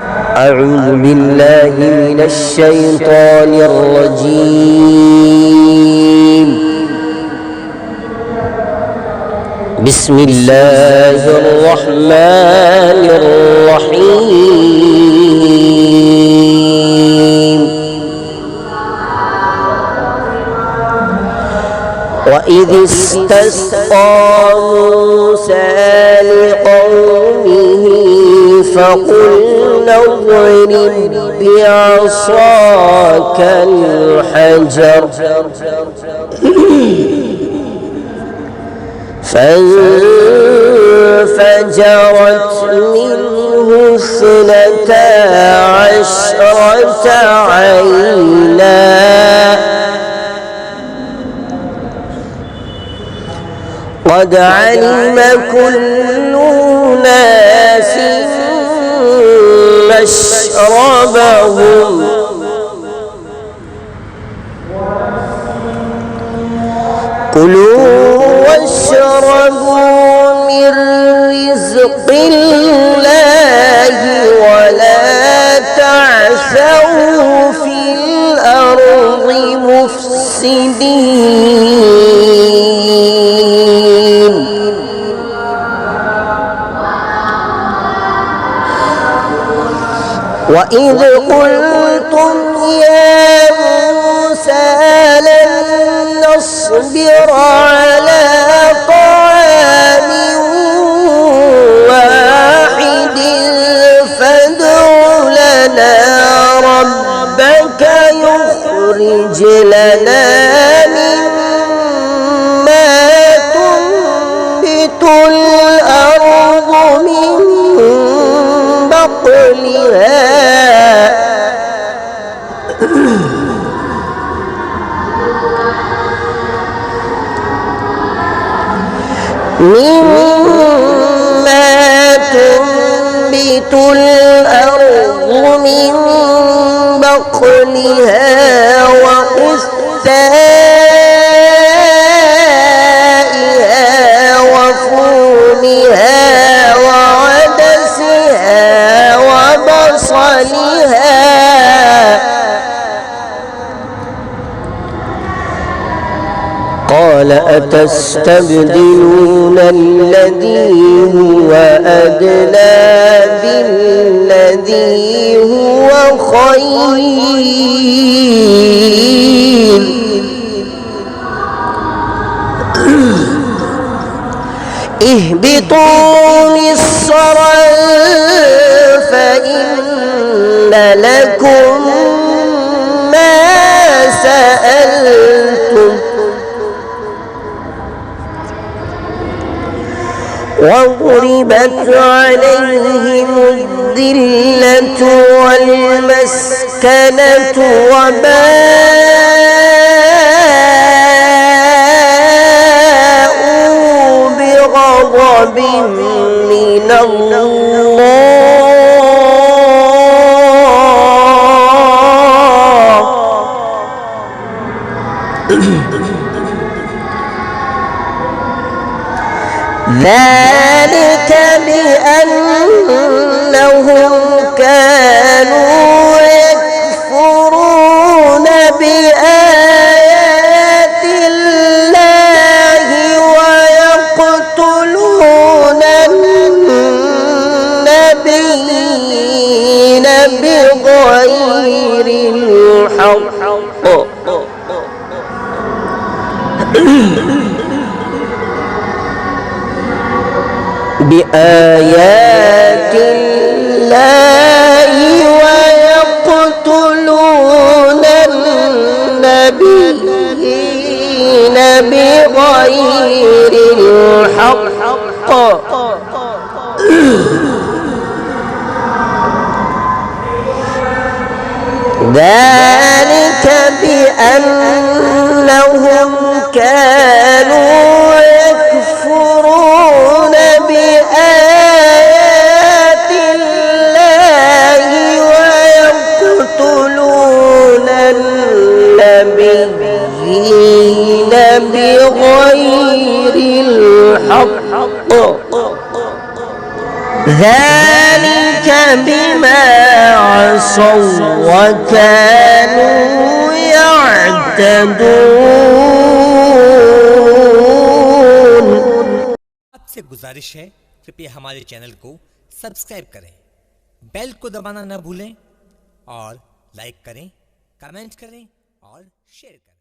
أعوذ بالله من الشيطان الرجيم. بسم الله الرحمن الرحيم. وإذ استسقى موسى لقومه فقلنا اضرب بعصاك الحجر فانفجرت منه 12 عينا قد علم كل أناس مشربهم كلوا واشربوا من رزق الله ولا تعثوا في الأرض مفسدين. وإذ قلتم يا موسى لن نصبر على طعام واحد فادع لنا ربك يخرج لنا مما تنبت الأرض من بقلها تنبت الأرض من بقلها وقثائها وفومها وعدسها وبصلها قال أتستبدلون الذي هو أدنى بالذي هو خير اهبطوا مصرا فإن لكم ما سألتم وضربت عليهم الذلة والمسكنة وباءوا بغضب من الله ذلك بأنهم كانوا يكفرون بآيات الله ويقتلون النبيين بغير الحق بآيات الله ويقتلون النبيين بغير الحق ذلك بأنهم كانوا يكفرون بآيات الله ويقتلون النبيين بغير الحق ذلك بما عصوا وكانوا يعتدون। आपसे गुजारिश है, कृपया हमारे चैनल को सब्सक्राइब करें, बेल को दबाना न भूलें और लाइक करें, कमेंट करें और शेयर करें।